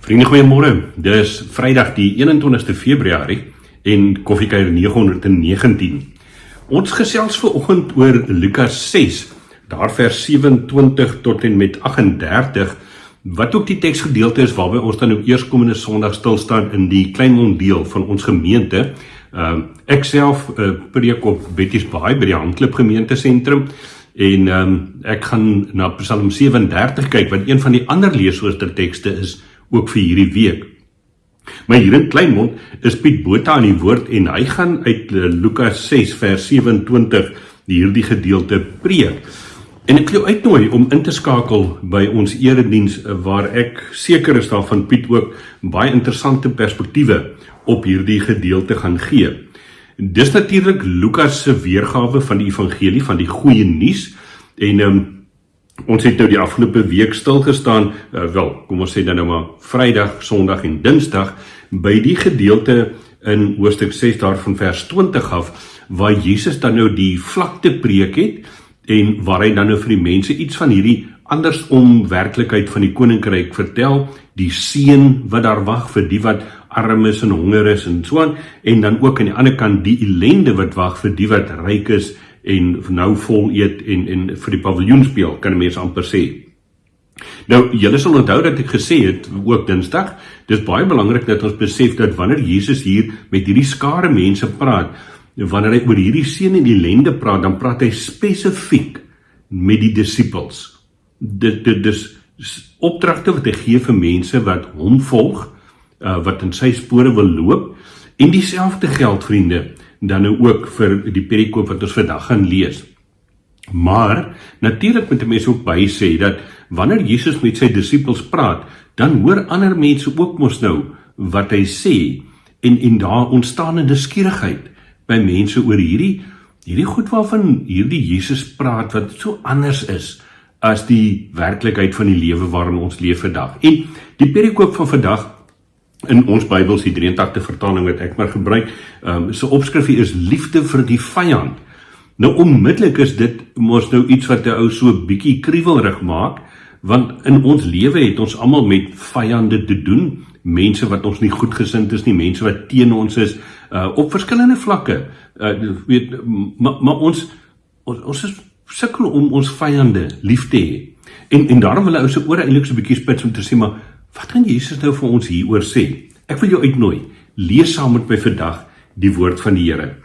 Vriende, goeiemôre. Dis Vrydag die 21ste Februarie en Koffiekuier 919. Ons gesels vanoggend oor Lukas 6, daar vers 27 tot en met 38, wat ook die teksgedeelte is waarby ons dan ook eerskomende Sondag stilstaan in die Kleinmond deel van ons gemeente. Ek self preek op Betty's Baai by die Handklip gemeentesentrum en ek gaan na Psalm 37 kyk, wat een van die ander leesoostertekste is ook vir hierdie week. Maar hier in Kleinmond is Piet Botha aan die woord en hy gaan uit Lukas 6 vers 27 hierdie gedeelte preek. En ek wil jou uitnooi om in te skakel by ons erediens waar ek seker is daarvan Piet ook baie interessante perspektiewe op hierdie gedeelte gaan gee. Dis natuurlik Lukas se weergawe van die evangelie, van die goeie nuus en ons het nou die afgelope week stilgestaan, kom ons sê dan nou maar Vrydag, Sondag en Dinsdag, by die gedeelte in hoofstuk 6 daarvan vers 20 af, waar Jesus dan nou die vlakte preek het, en waar hy dan nou vir die mense iets van hierdie andersom werklikheid van die koninkryk vertel, die seën wat daar wag vir die wat arm is en honger is en so aan, en dan ook aan die ander kant die ellende wat wag vir die wat ryk is, en nou vol eet en vir die paviljoen speel, kan 'n mens amper sê. Nou, julle sal onthou dat ek gesê het, ook Dinsdag, dis baie belangrik dat ons besef dat wanneer Jesus hier met hierdie skare mense praat, wanneer hy oor hierdie seën en ellende praat, dan praat hy spesifiek met die disippels. Dit is opdragte wat hy gee vir mense wat hom volg, wat in sy spore wil loop, en dieselfde geld, vriende, dan nou ook vir die perikoop wat ons vandag gaan lees. Maar, natuurlik moet die mense ook by sê, dat wanneer Jesus met sy disippels praat, dan hoor ander mense ook mos nou wat hy sê, en daar ontstaan 'n nuuskierigheid by mense oor hierdie goed waarvan hierdie Jesus praat, wat so anders is as die werklikheid van die lewe waarin ons leef vandag. En die perikoop van vandag, in ons Bybels, die 83 vertaling wat ek maar gebruik, so opskrifie is liefde vir die vyand. Nou onmiddellik is dit mos nou iets wat 'n ou so bietjie kriewelrig maak, want in ons lewe het ons almal met vyande te doen, mense wat ons nie goedgesind is nie, mense wat teen ons is, op verskillende vlakke, maar ons is sukkel om ons vyande lief te hê, en daarom wil hy ou se ore eintlik so 'n bietjie spits om te sê, maar wat gaan Jesus nou vir ons hieroor sê? Ek wil jou uitnooi, lees saam met my vandag die woord van die Here.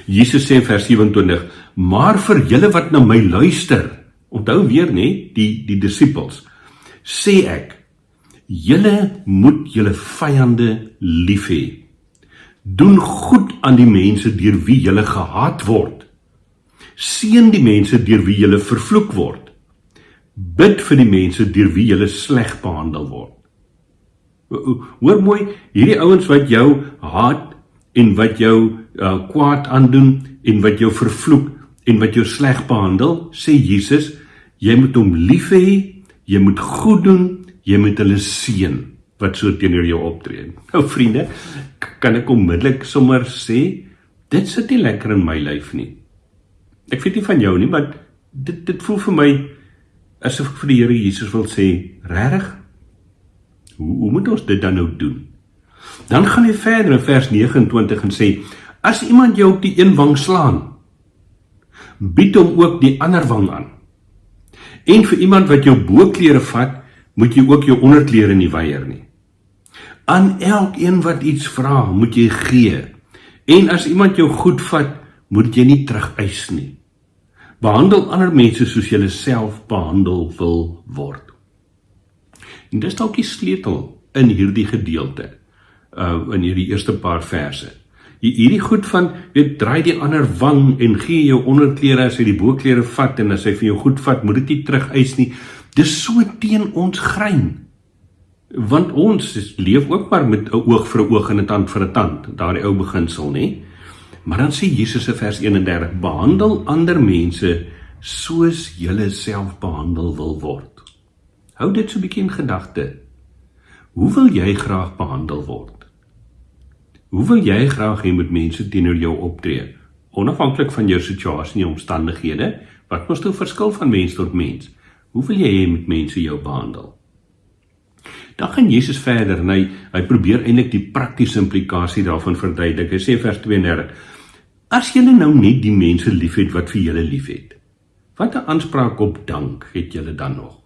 Jesus sê in vers 27, maar vir julle wat na my luister, onthou weer die disippels, sê ek, julle moet julle vyande lief hê. Doen goed aan die mense deur wie julle gehaat word. Seën die mense deur wie julle vervloek word. Bid vir die mense deur wie julle sleg behandel word. Hoor mooi, hierdie ouens wat jou haat en wat jou kwaad aandoen en wat jou vervloek en wat jou sleg behandel, sê Jesus, jy moet hom lief hê, jy moet goed doen, jy moet hulle seën wat so teenoor jou optree. Nou vriende, kan ek onmiddellik sommer sê, dit sit nie lekker in my lyf nie. Ek weet nie van jou nie, maar dit voel vir my asof ek vir die Here Jesus wil sê, regtig? Hoe moet ons dit dan nou doen? Dan gaan hy verder in vers 29 en sê, as iemand jou op die een wang slaan, bied hom ook die ander wang aan. En vir iemand wat jou boklere vat, moet jy ook jou onderklere nie weier nie. Aan elkeen wat iets vra, moet jy gee. En as iemand jou goed vat, moet jy nie terugeis nie. Behandel ander mense soos jy self behandel wil word. En dis dalk die sleutel in hierdie gedeelte, in hierdie eerste paar verse. Hierdie goed van, draai die ander wang en gee jou onderklere as hy die boklere vat, en as hy vir jou goed vat, moet dit nie terugeis nie. Dis so teen ons grein. Want ons leef ook maar met 'n oog vir 'n oog en 'n tand vir 'n tand, daardie ou beginsel, nie? Maar dan sê Jesus in vers 31, behandel ander mense soos julle self behandel wil word. Hou dit so 'n bietjie in gedagte. Hoe wil jy graag behandel word? Hoe wil jy graag hê moet mense teenoor jou optree? Onafhanklik van jou situasie en omstandighede, wat mos nou verskil van mens tot mens? Hoe wil jy hê moet mense jou behandel? Dan gaan Jesus verder en hy probeer eintlik die praktiese implikasie daarvan verduidelik. Hy sê vers 32, as julle nou net die mense liefhet wat vir julle liefhet, wat 'n aanspraak op dank het julle dan nog?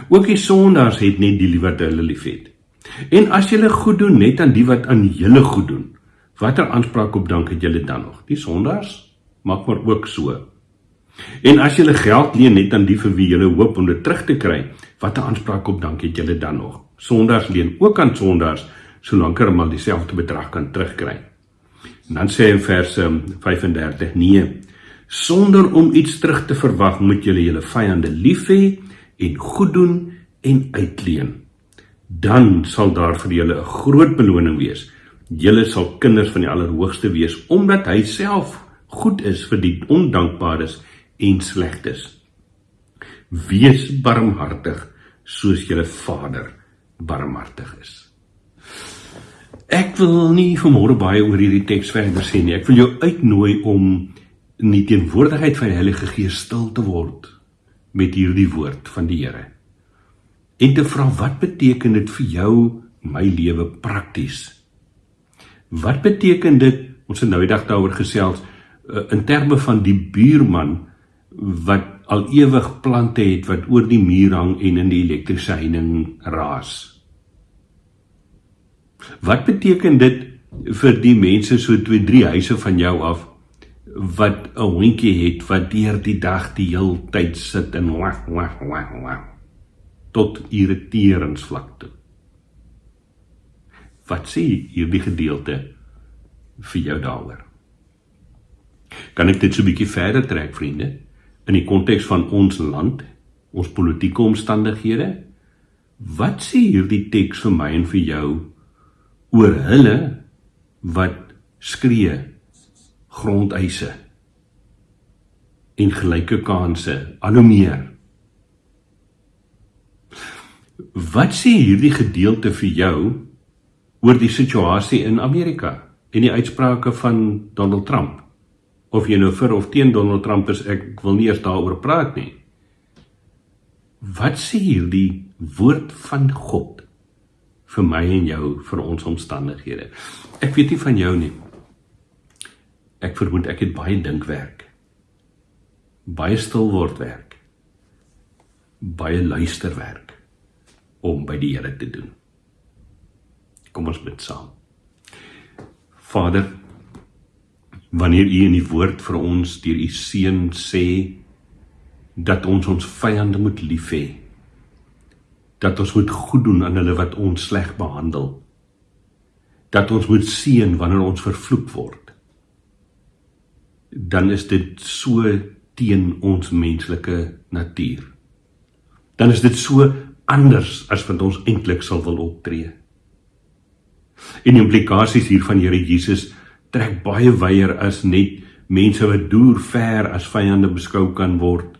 Ook die sondaars het net die wat hulle liefhet. En as julle goed doen net aan die wat aan julle goed doen, wat 'n aanspraak op dank het julle dan nog? Die sondaars maak maar ook so. En as julle geld leen net aan die vir wie julle hoop om dit terug te kry, wat 'n aanspraak op dank het julle dan nog? Sondaars leen ook aan sondaars, solank hulle maar dieselfde bedrag kan terugkry. En dan sê hy in vers 35, nee, sonder om iets terug te verwag, moet julle julle vyande lief hê en goed doen en uitleen. Dan sal daar vir julle 'n groot beloning wees. Julle sal kinders van die Allerhoogste wees, omdat hy self goed is vir die ondankbares en slegtes. Wees barmhartig, soos julle Vader barmhartig is. Ek wil nie vanmôre baie oor hierdie teks verder sê nie. Ek wil jou uitnooi om in die teenwoordigheid van die Heilige Gees stil te word met hierdie woord van die Here. En te vra, wat beteken dit vir jou, my lewe prakties? Wat beteken dit, ons het nou die dag daaroor gesels, in terme van die buurman wat al ewig plante het wat oor die muur hang en in die elektriese heining raas? Wat beteken dit vir die mense so 2-3 huise van jou af wat 'n hondjie het wat deur die dag die hele tyd sit en wag tot irriteringsvlak toe? Wat sê hierdie gedeelte vir jou daaroor? Kan ek dit so 'n bietjie verder trek, vriende? In die konteks van ons land, ons politieke omstandighede, wat sê hierdie teks vir my en vir jou oor hulle wat skree grondeise en gelyke kanse, al hoe meer? Wat sê hierdie gedeelte vir jou oor die situasie in Amerika en die uitsprake van Donald Trump? Of jy nou vir of teen Donald Trump is, ek wil nie eers daaroor praat nie. Wat sê hierdie woord van God vir my en jou, vir ons omstandighede? Ek weet nie van jou nie. Ek vermoed ek het baie dinkwerk, baie stilwordwerk, baie luisterwerk om by die Here te doen. Kom ons bid saam. Vader, wanneer U in die woord vir ons deur U Seun sê dat ons vyande moet lief hê, dat ons moet goed doen aan hulle wat ons sleg behandel, dat ons moet seën wanneer ons vervloek word, dan is dit so teen ons menslike natuur. Dan is dit so anders as wat ons eintlik sal wil optree. En die implikasies hier van Here Jesus trek baie wyer as net mense wat deur ver as vyande beskou kan word,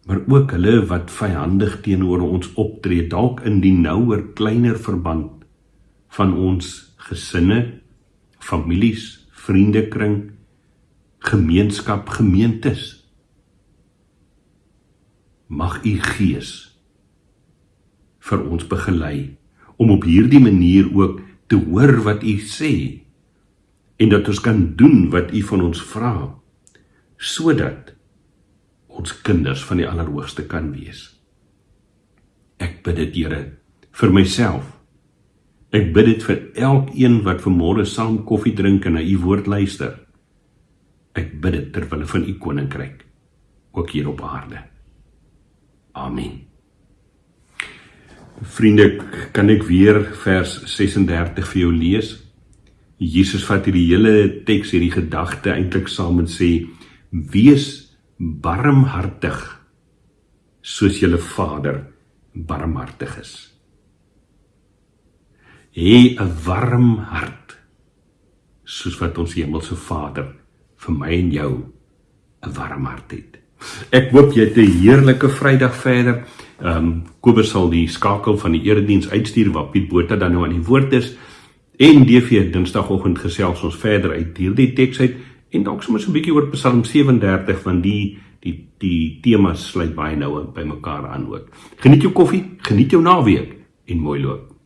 maar ook hulle wat vyandig teenoor ons optree, dalk in die nouer, kleiner verband van ons gesinne, families, vriendekring, gemeenskap, gemeentes. Mag U Gees vir ons begelei om op hierdie manier ook te hoor wat U sê en dat ons kan doen wat U van ons vra, sodat ons kinders van die Allerhoogste kan wees. Ek bid dit, Here, vir myself. Ek bid dit vir elkeen wat vanmôre saam koffie drink en na U woord luister. Ek bid dit ter wille van U koninkryk, ook hier op aarde. Amen. Vriende, kan ek weer vers 36 vir jou lees? Jesus vat hierdie hele teks, hierdie gedagte eintlik saam en sê, wees barmhartig, soos julle Vader barmhartig is. Hê 'n warm hart, soos wat ons hemelse Vader vir my en jou 'n warm hart het. Ek hoop jy het 'n heerlike Vrydag verder. Kobus sal die skakel van die erediens uitstuur waar Piet Botha dan nou aan die woord is. En DV Dinsdagoggend gesels ons verder uit hierdie teks uit en dalk sommer so 'n bietjie oor Psalm 37 van die Die temas sluit baie nou by mekaar aan ook. Geniet jou koffie, geniet jou naweek en mooi loop.